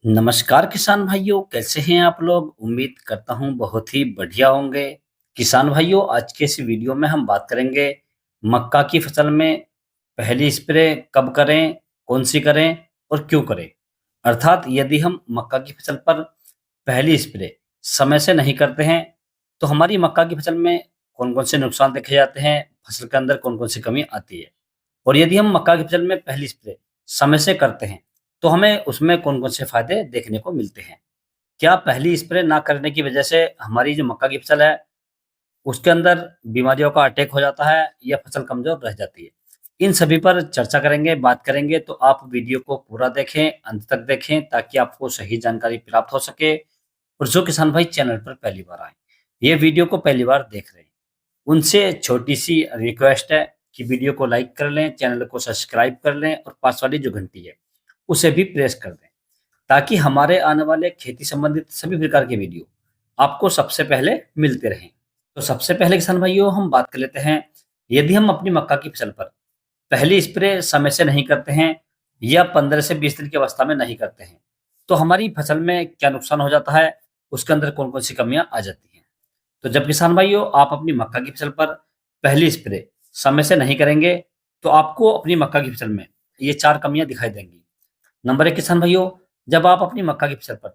नमस्कार किसान भाइयों, कैसे हैं आप लोग? उम्मीद करता हूँ बहुत ही बढ़िया होंगे। किसान भाइयों, आज के इस वीडियो में हम बात करेंगे मक्का की फसल में पहली स्प्रे कब करें, कौन सी करें और क्यों करें। अर्थात यदि हम मक्का की फसल पर पहली स्प्रे समय से नहीं करते हैं, तो हमारी मक्का की फसल में कौन-कौन से नुकसान देखे जाते हैं, फसल के अंदर कौन-कौन सी कमी आती है। और यदि हम मक्का की फसल में पहली स्प्रे समय से करते हैं, तो हमें उसमें कौन-कौन से फ़ायदे देखने को मिलते हैं। क्या पहली स्प्रे ना करने की वजह से हमारी जो मक्का की फसल है, उसके अंदर बीमारियों का अटैक हो जाता है या फसल कमज़ोर रह जाती है? इन सभी पर चर्चा करेंगे, बात करेंगे, तो आप वीडियो को पूरा देखें, अंत तक देखें ताकि आपको सही जानकारी प्राप्त हो सके। और जो किसान भाई चैनल पर पहली बार आए, ये वीडियो को पहली बार देख रहे हैं, उनसे छोटी-सी रिक्वेस्ट है कि वीडियो को लाइक कर लें, चैनल को सब्सक्राइब कर लें और पास वाली जो घंटी है, उसे भी प्रेस कर दें, ताकि हमारे आने वाले खेती संबंधित सभी प्रकार के वीडियो आपको सबसे पहले मिलते रहें। तो सबसे पहले किसान भाइयों हम बात कर लेते हैं, यदि हम अपनी मक्का की फसल पर पहली स्प्रे समय से नहीं करते हैं या 15 से 20 दिन की अवस्था में नहीं करते हैं, तो हमारी फसल में क्या नुकसान हो जाता है, उसके अंदर कौन-कौन सी कमियाँ आ जाती हैं। तो जब किसान भाइयों आप अपनी मक्का की फसल पर पहली स्प्रे समय से नहीं करेंगे, तो आपको अपनी मक्का की फसल में ये 4 कमियाँ दिखाई देंगी। नंबर 1 किसान भाइयों, जब आप अपनी मक्का की फसल पर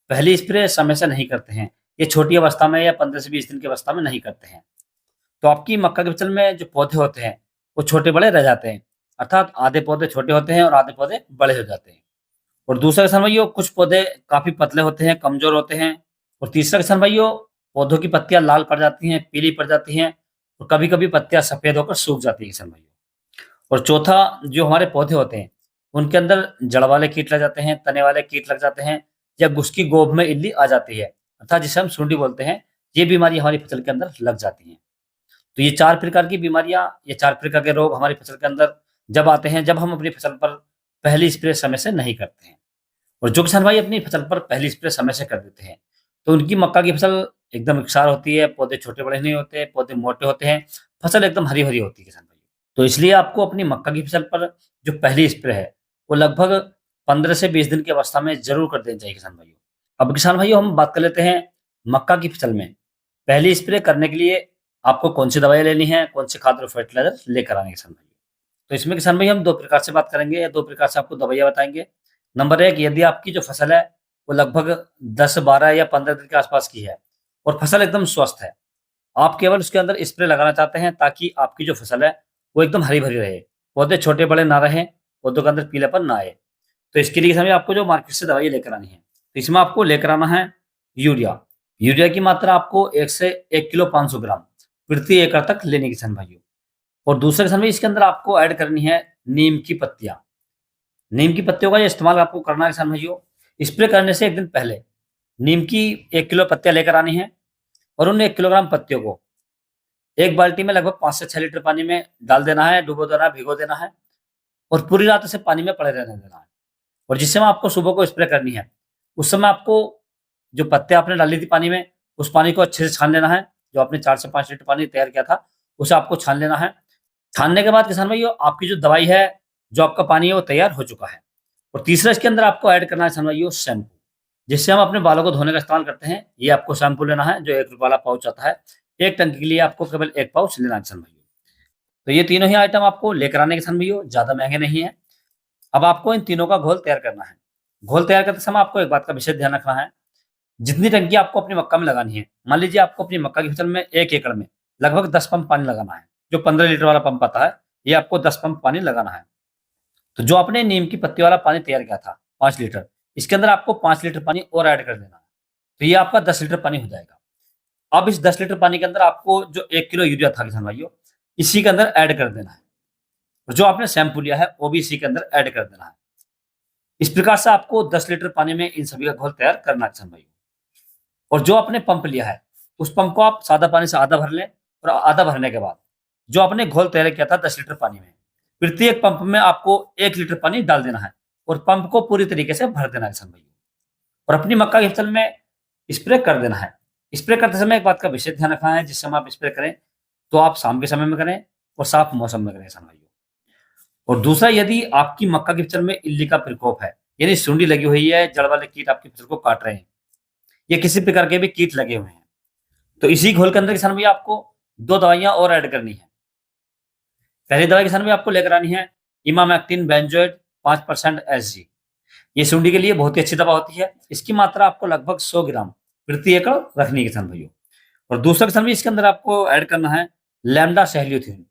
पहली स्प्रे समय से नहीं करते हैं, ये छोटी अवस्था में या 15 से 20 दिन की अवस्था में नहीं करते हैं, तो आपकी मक्का की फसल में जो पौधे होते हैं, वो छोटे-बड़े रह जाते हैं। अर्थात आधे पौधे छोटे होते हैं और आधे पौधे बड़े हो जाते हैं। और दूसरा किसान भाइयों, कुछ पौधे काफ़ी पतले होते हैं, कमज़ोर होते हैं। और तीसरा किसान भाइयों, पौधों की पत्तियाँ लाल पड़ जाती हैं, पीली पड़ जाती हैं और कभी-कभी पत्तियाँ सफ़ेद होकर सूख जाती हैं किसान भाइयों। और चौथा, जो हमारे पौधे होते हैं, उनके अंदर जड़ वाले कीट लग जाते हैं, तने वाले कीट लग जाते हैं या उसकी गोब में इल्ली आ जाती है, अर्थात जिसे हम सुंडी बोलते हैं, ये बीमारी हमारी फसल के अंदर लग जाती हैं। तो ये 4 प्रकार की बीमारियाँ, ये 4 प्रकार के रोग हमारी फसल के अंदर जब आते हैं, जब हम अपनी फसल पर पहली स्प्रे समय से नहीं करते हैं। और जो किसान भाई अपनी फसल पर पहली स्प्रे समय से कर देते हैं, तो उनकी मक्का की फसल एकदम इकसार होती है, पौधे छोटे-बड़े नहीं होते, पौधे मोटे होते हैं, फसल एकदम हरी-भरी होती है किसान भाई। तो इसलिए आपको अपनी मक्का की फसल पर जो पहली स्प्रे है, वो लगभग 15 से 20 दिन की अवस्था में ज़रूर कर देनी चाहिए किसान भाइयों। अब किसान भाइयों हम बात कर लेते हैं मक्का की फसल में पहली स्प्रे करने के लिए आपको कौन-सी दवाइयाँ लेनी है, कौन से खाद और फर्टिलाइज़र लेकर आने हैं किसान भाइयों। तो इसमें किसान भाई हम 2 प्रकार से बात करेंगे या 2 प्रकार से आपको दवाइयाँ बताएँगे। नंबर 1, यदि आपकी जो फसल है, वो लगभग 10, 12 या 15 दिन के आसपास की है और फसल एकदम स्वस्थ है, आप केवल उसके अंदर स्प्रे लगाना चाहते हैं ताकि आपकी जो फसल है, वो एकदम हरी-भरी रहे, पौधे छोटे-बड़े ना रहें, पौधों के अंदर पीलापन ना आए। तो इसके लिए किसान भाई आपको जो मार्केट से दवाइयाँ लेकर आनी है, तो इसमें आपको लेकर आना है यूरिया। यूरिया की मात्रा आपको 1 से 1 किलो 500 ग्राम प्रति एकड़ तक लेनी है किसान भाइयों। और दूसरा किसान भाई इसके अंदर आपको ऐड करनी है नीम की पत्तियाँ। नीम की पत्तियों का ये इस्तेमाल आपको करना है किसान भाइयों। स्प्रे करने से 1 दिन पहले नीम की 1 किलो पत्तियाँ लेकर आनी है और उन 1 किलोग्राम पत्तियों को एक बाल्टी में लगभग 5 से 6 लीटर पानी में डाल देना है, डुबो देना है, भिगो देना है और पूरी रात उसे पानी में पड़े रहने देना है। और जिस समय आपको सुबह को स्प्रे करनी है, उस समय आपको जो पत्तियाँ आपने डाली थी पानी में, उस पानी को अच्छे से छान लेना है। जो आपने 4 से 5 लीटर पानी तैयार किया था, उसे आपको छान लेना है। छानने के बाद किसान भाइयों आपकी जो दवाई है, जो आपका पानी है वो तैयार हो चुका है। और तीसरा इसके अंदर आपको ऐड करना है किसान भाइयों शैम्पू, जिससे हम अपने बालों को धोने का इस्तेमाल करते हैं। ये आपको शैम्पू लेना है जो ₹1 वाला पाउच आता है। 1 टंकी के लिए आपको केवल 1 पाउच लेना है किसान भाइयों। तो ये तीनों ही आइटम आपको लेकर आने हैं किसान भाइयों, ज़्यादा महँगे नहीं हैं। अब आपको इन तीनों का घोल तैयार करना है। घोल तैयार करते समय आपको एक बात का विशेष ध्यान रखना है, जितनी टंकी आपको अपनी मक्का में लगानी है, मान लीजिए आपको अपनी मक्का की फसल में 1 एकड़ में लगभग 10 पंप पानी लगाना है। जो 15 लीटर वाला पंप आता है, ये आपको 10 पंप पानी लगाना है। तो जो आपने नीम की पत्ती वाला पानी तैयार किया था 5 लीटर, इसके अंदर आपको 5 लीटर पानी और ऐड कर देना है। तो ये आपका 10 लीटर पानी हो जाएगा। अब इस 10 लीटर पानी के अंदर आपको जो 1 किलो यूरिया था किसान भाइयों, इसी के अंदर ऐड कर देना है। और जो आपने शैम्पू लिया है, वो भी इसी के अंदर ऐड कर देना है। इस प्रकार से आपको 10 लीटर पानी में इन सभी का घोल तैयार करना है किसान भाइयों। और जो आपने पंप लिया है, उस पंप को आप सादा पानी से आधा भर लें और आधा भरने के बाद जो आपने घोल तैयार किया था 10 लीटर पानी में, प्रत्येक पंप में आपको 1 लीटर पानी डाल देना है और पंप को पूरी तरीके से भर देना है किसान भाइयों। और अपनी मक्का की फसल में स्प्रे कर देना है। स्प्रे करते समय एक बात का विशेष ध्यान रखना है, जिस समय आप स्प्रे करें, तो आप शाम के समय में करें और साफ मौसम में करें किसान भाइयों। और दूसरा, यदि आपकी मक्का की फसल में इल्ली का प्रकोप है यानी सुंडी लगी हुई है, जड़ वाले कीट आपकी फसल को काट रहे हैं, या किसी प्रकार के भी कीट लगे हुए हैं, तो इसी घोल के अंदर किसान भैया आपको 2 दवाइयाँ और ऐड करनी है। पहली दवाई किसान भैया आपको लेकर आनी है इमामेक्टिन बेंजोएट 5% एसजी। ये सुंडी के लिए बहुत ही अच्छी दवा होती है। इसकी मात्रा आपको लगभग 100 ग्राम प्रति एकड़ रखनी है किसान भाइयों। और दूसरा किसान भाई इसके अंदर आपको ऐड करना है लैम्डा सेल्यूथिन।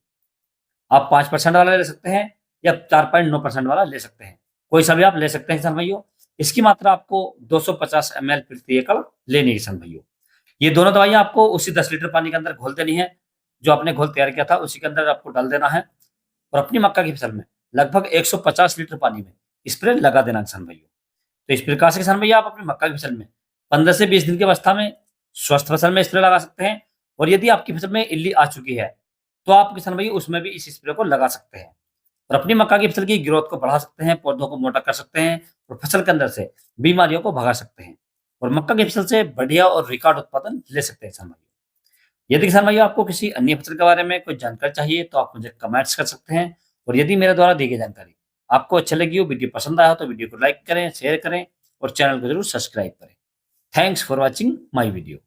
आप 5% वाला ले सकते हैं या 4.9% वाला ले सकते हैं, कोई सा भी आप ले सकते हैं किसान भाइयों। इसकी मात्रा आपको 250 ml प्रति एकड़ लेनी है किसान भाइयों। ये दोनों दवाइयां आपको उसी 10 लीटर पानी के अंदर घोल देनी है, जो आपने घोल तैयार किया था उसी के अंदर आपको डाल देना है, और अपनी मक्का की फसल में लगभग 150 लीटर पानी में स्प्रे लगा देना किसान भाइयों। तो इस प्रकार से किसान भैया आप अपनी मक्का की फसल में 15 से 20 दिन की अवस्था में स्वस्थ फसल में स्प्रे लगा सकते हैं। और यदि आपकी फसल में इल्ली आ चुकी है तो आप किसान भाई उसमें भी इस स्प्रे को लगा सकते हैं, और अपनी मक्का की फसल की ग्रोथ को बढ़ा सकते हैं, पौधों को मोटा कर सकते हैं, और फसल के अंदर से बीमारियों को भगा सकते हैं, और मक्का की फसल से बढ़िया और रिकॉर्ड उत्पादन ले सकते हैं किसान भाई। यदि किसान भाई आपको किसी अन्य फसल के बारे में कोई जानकारी चाहिए तो आप मुझे कमेंट्स कर सकते हैं। और यदि मेरे द्वारा दी गई जानकारी आपको अच्छी लगी हो, वीडियो पसंद आया हो, तो वीडियो को लाइक करें, शेयर करें और चैनल को जरूर सब्सक्राइब करें। Thanks for watching my video.